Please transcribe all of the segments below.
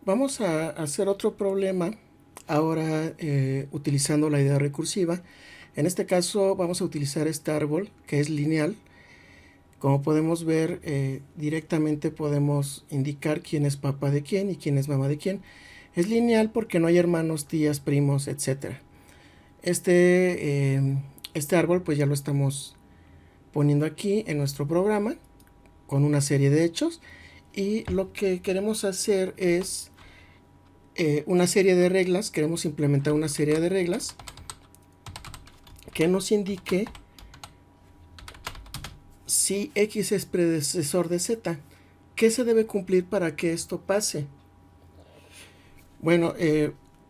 Vamos a hacer otro problema ahora utilizando la idea recursiva. En este caso vamos a utilizar este árbol que es lineal. Como podemos ver, directamente podemos indicar quién es papá de quién y quién es mamá de quién. Es lineal porque no hay hermanos, tías, primos, etc. Este árbol pues ya lo estamos poniendo aquí en nuestro programa con una serie de hechos, y lo que queremos hacer es una serie de reglas. Queremos implementar una serie de reglas que nos indique si X es predecesor de Z. ¿Qué se debe cumplir para que esto pase? Bueno,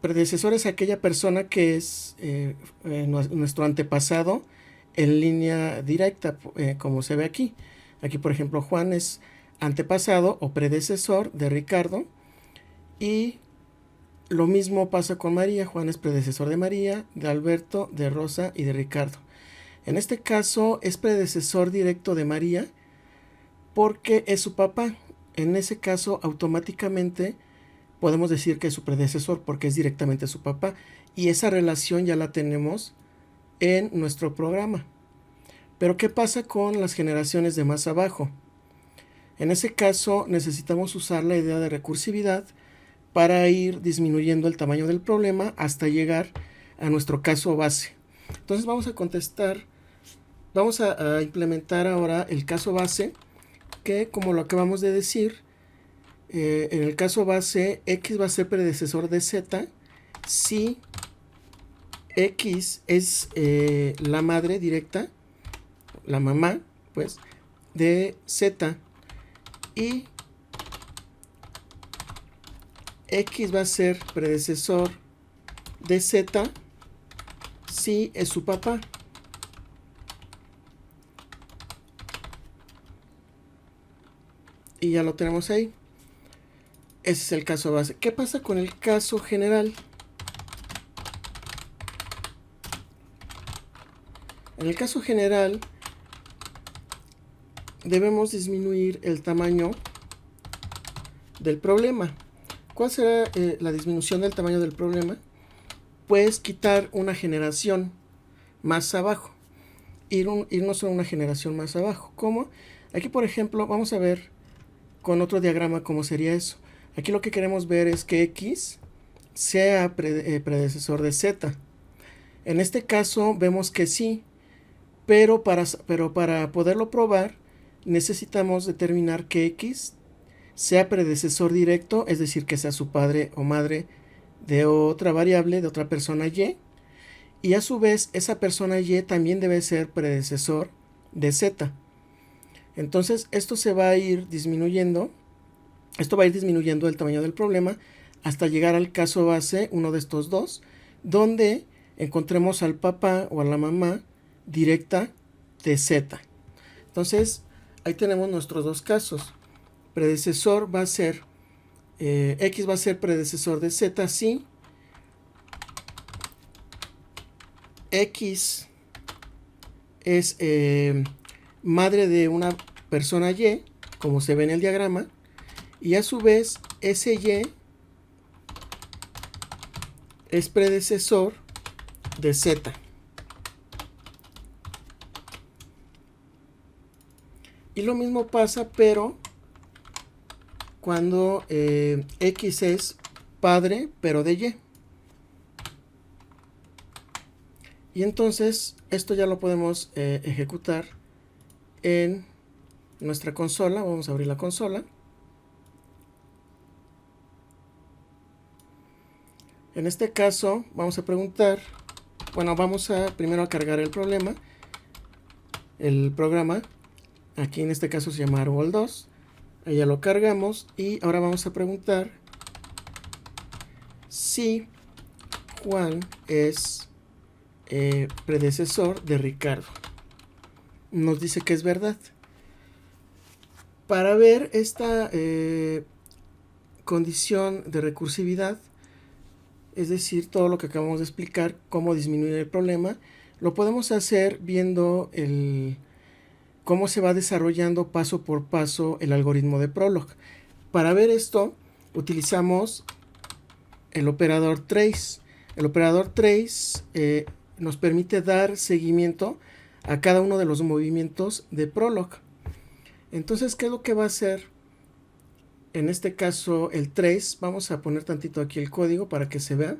predecesor es aquella persona que es nuestro antepasado en línea directa, como se ve aquí. Aquí, por ejemplo, Juan es antepasado o predecesor de Ricardo, y lo mismo pasa con María. Juan es predecesor de María, de Alberto, de Rosa y de Ricardo. En este caso es predecesor directo de María porque es su papá. En ese caso automáticamente podemos decir que es su predecesor porque es directamente su papá, y esa relación ya la tenemos en nuestro programa. Pero ¿qué pasa con las generaciones de más abajo? En ese caso necesitamos usar la idea de recursividad para ir disminuyendo el tamaño del problema hasta llegar a nuestro caso base. Entonces vamos a implementar ahora el caso base, que, como lo acabamos de decir, en el caso base X va a ser predecesor de Z si X es la madre directa, la mamá, pues, de Z, y X va a ser predecesor de Z si es su papá. Y ya lo tenemos ahí. Ese es el caso base. ¿Qué pasa con el caso general? En el caso general debemos disminuir el tamaño del problema. ¿Cuál será la disminución del tamaño del problema? Pues quitar una generación más abajo, irnos a una generación más abajo. ¿Cómo? Aquí, por ejemplo, vamos a ver con otro diagrama cómo sería eso. Aquí lo que queremos ver es que X sea predecesor de Z. En este caso vemos que sí, pero para poderlo probar necesitamos determinar que X sea predecesor directo, es decir, que sea su padre o madre de otra variable, de otra persona y a su vez esa persona Y también debe ser predecesor de Z. Entonces esto va a ir disminuyendo el tamaño del problema hasta llegar al caso base, uno de estos dos, donde encontremos al papá o a la mamá directa de Z. Entonces ahí tenemos nuestros dos casos. Predecesor va a ser X va a ser predecesor de Z si X es madre de una persona Y, como se ve en el diagrama, y a su vez ese Y es predecesor de Z. Y lo mismo pasa, pero cuando X es padre, pero de Y. Y entonces esto ya lo podemos ejecutar en nuestra consola. Vamos a abrir la consola. En este caso vamos a preguntar, bueno, vamos a primero a cargar el programa. Aquí en este caso se llama árbol 2. Ahí ya lo cargamos y ahora vamos a preguntar si Juan es predecesor de Ricardo. Nos dice que es verdad. Para ver esta condición de recursividad, es decir, todo lo que acabamos de explicar, cómo disminuir el problema, lo podemos hacer viendo cómo se va desarrollando paso por paso el algoritmo de Prolog. Para ver esto, utilizamos el operador trace. El operador trace nos permite dar seguimiento a cada uno de los movimientos de Prolog. Entonces, ¿qué es lo que va a hacer? En este caso, el trace, vamos a poner tantito aquí el código para que se vea.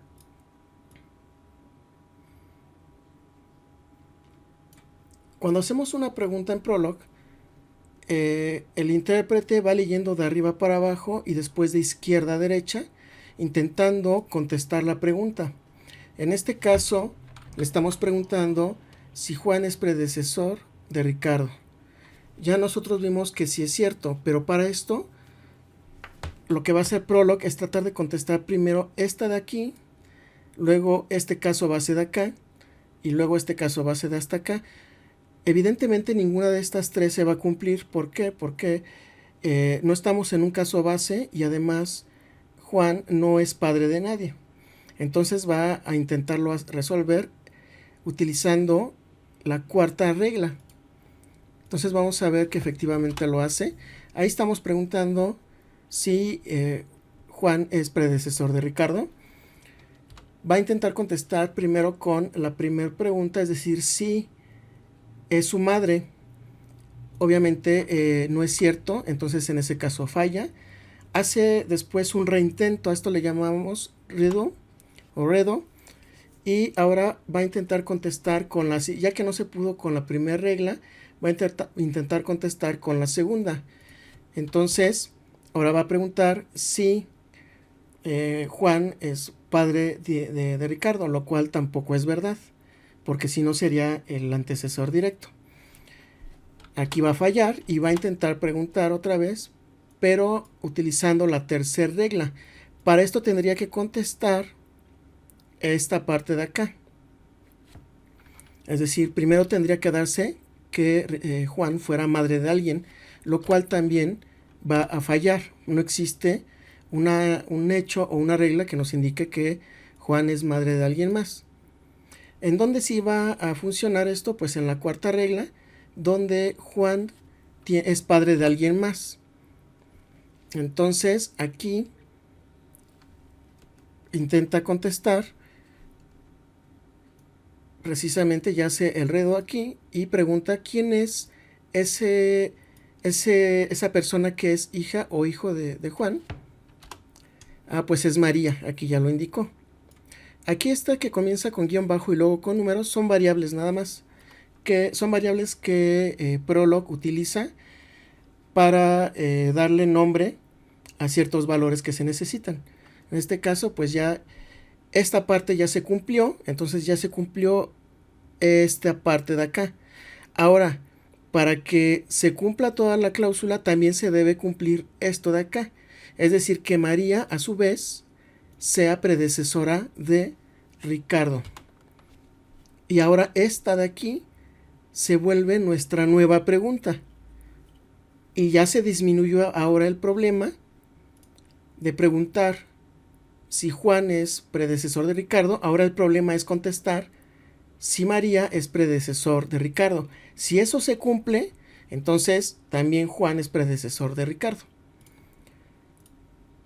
Cuando hacemos una pregunta en Prolog, el intérprete va leyendo de arriba para abajo y después de izquierda a derecha, intentando contestar la pregunta. En este caso, le estamos preguntando si Juan es predecesor de Ricardo. Ya nosotros vimos que sí es cierto, pero para esto, lo que va a hacer Prolog es tratar de contestar primero esta de aquí, luego este caso base de acá, y luego este caso base de hasta acá. Evidentemente ninguna de estas tres se va a cumplir. ¿Por qué? Porque no estamos en un caso base y además Juan no es padre de nadie. Entonces va a intentarlo resolver utilizando la cuarta regla. Entonces vamos a ver que efectivamente lo hace. Ahí estamos preguntando si Juan es predecesor de Ricardo. Va a intentar contestar primero con la primera pregunta, es decir, si es su madre. Obviamente no es cierto, entonces en ese caso falla. Hace después un reintento, a esto le llamamos redo o redo, y ahora va a intentar contestar con la, ya que no se pudo con la primera regla, va a intentar contestar con la segunda. Entonces ahora va a preguntar si Juan es padre de Ricardo, lo cual tampoco es verdad, porque si no sería el antecesor directo. Aquí va a fallar y va a intentar preguntar otra vez, pero utilizando la tercera regla. Para esto tendría que contestar esta parte de acá. Es decir, primero tendría que darse que Juan fuera madre de alguien, lo cual también va a fallar. No existe un hecho o una regla que nos indique que Juan es madre de alguien más. ¿En dónde sí va a funcionar esto? Pues en la cuarta regla, donde Juan es padre de alguien más. Entonces aquí intenta contestar, precisamente ya hace el redo aquí y pregunta quién es esa persona que es hija o hijo de Juan. Pues es María, aquí ya lo indicó. Aquí está que comienza con guión bajo y luego con números, son variables nada más, que son variables que Prolog utiliza para darle nombre a ciertos valores que se necesitan. En este caso, pues ya esta parte ya se cumplió, entonces ya se cumplió esta parte de acá. Ahora, para que se cumpla toda la cláusula, también se debe cumplir esto de acá. Es decir, que María, a su vez, sea predecesora de Ricardo. Y ahora esta de aquí se vuelve nuestra nueva pregunta. Y ya se disminuyó ahora el problema de preguntar si Juan es predecesor de Ricardo. Ahora el problema es contestar si María es predecesor de Ricardo. Si eso se cumple, entonces también Juan es predecesor de Ricardo.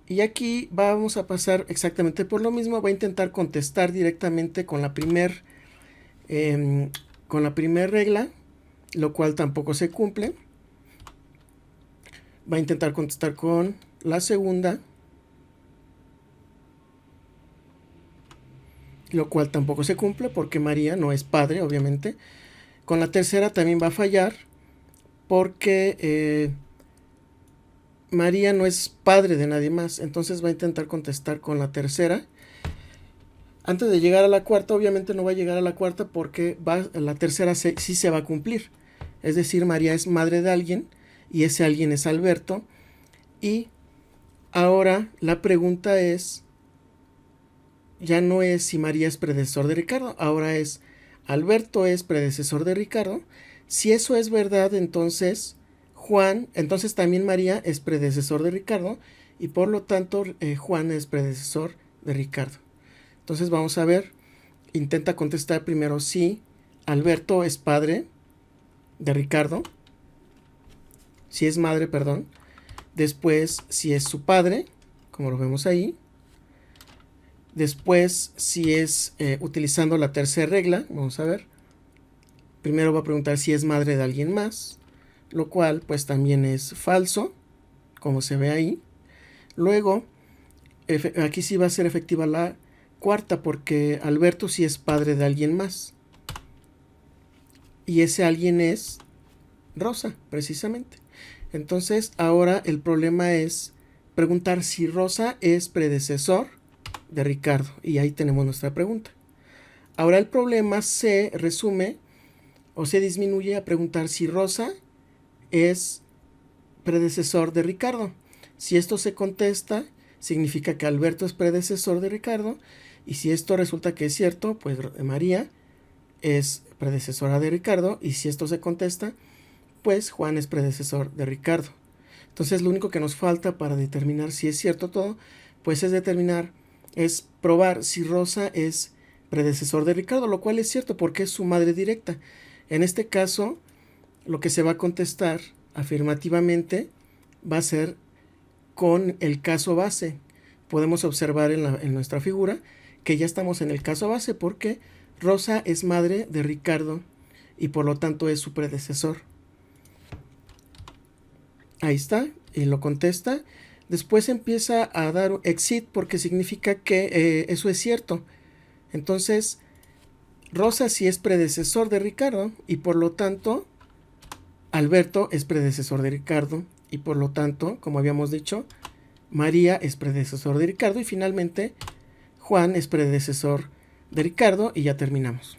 Y aquí vamos a pasar exactamente por lo mismo. Va a intentar contestar directamente con la primera regla, lo cual tampoco se cumple. Va a intentar contestar con la segunda, lo cual tampoco se cumple porque María no es padre, obviamente. Con la tercera también va a fallar porque María no es padre de nadie más. Entonces va a intentar contestar con la tercera. Antes de llegar a la cuarta, obviamente no va a llegar a la cuarta porque la tercera sí se va a cumplir. Es decir, María es madre de alguien y ese alguien es Alberto. Y ahora la pregunta es, ya no es si María es predecesor de Ricardo, ahora es Alberto es predecesor de Ricardo. Si eso es verdad, entonces entonces también María es predecesor de Ricardo y por lo tanto Juan es predecesor de Ricardo. Entonces vamos a ver, intenta contestar primero si Alberto es padre de Ricardo, si es madre, perdón. Después si es su padre, como lo vemos ahí. Después, si es utilizando la tercera regla, vamos a ver. Primero va a preguntar si es madre de alguien más, lo cual pues también es falso, como se ve ahí. Luego, aquí sí va a ser efectiva la cuarta, porque Alberto sí es padre de alguien más. Y ese alguien es Rosa, precisamente. Entonces, ahora el problema es preguntar si Rosa es predecesor de Ricardo. Y ahí tenemos nuestra pregunta. Ahora el problema se resume o se disminuye a preguntar si Rosa es predecesor de Ricardo. Si esto se contesta, significa que Alberto es predecesor de Ricardo. Y si esto resulta que es cierto, pues María es predecesora de Ricardo. Y si esto se contesta, pues Juan es predecesor de Ricardo. Entonces lo único que nos falta para determinar si es cierto todo, pues es probar si Rosa es predecesor de Ricardo, lo cual es cierto porque es su madre directa. En este caso, lo que se va a contestar afirmativamente va a ser con el caso base. Podemos observar en nuestra figura que ya estamos en el caso base porque Rosa es madre de Ricardo y por lo tanto es su predecesor. Ahí está, y lo contesta. Después empieza a dar exit porque significa que eso es cierto. Entonces, Rosa sí es predecesor de Ricardo y por lo tanto, Alberto es predecesor de Ricardo y por lo tanto, como habíamos dicho, María es predecesor de Ricardo y finalmente Juan es predecesor de Ricardo y ya terminamos.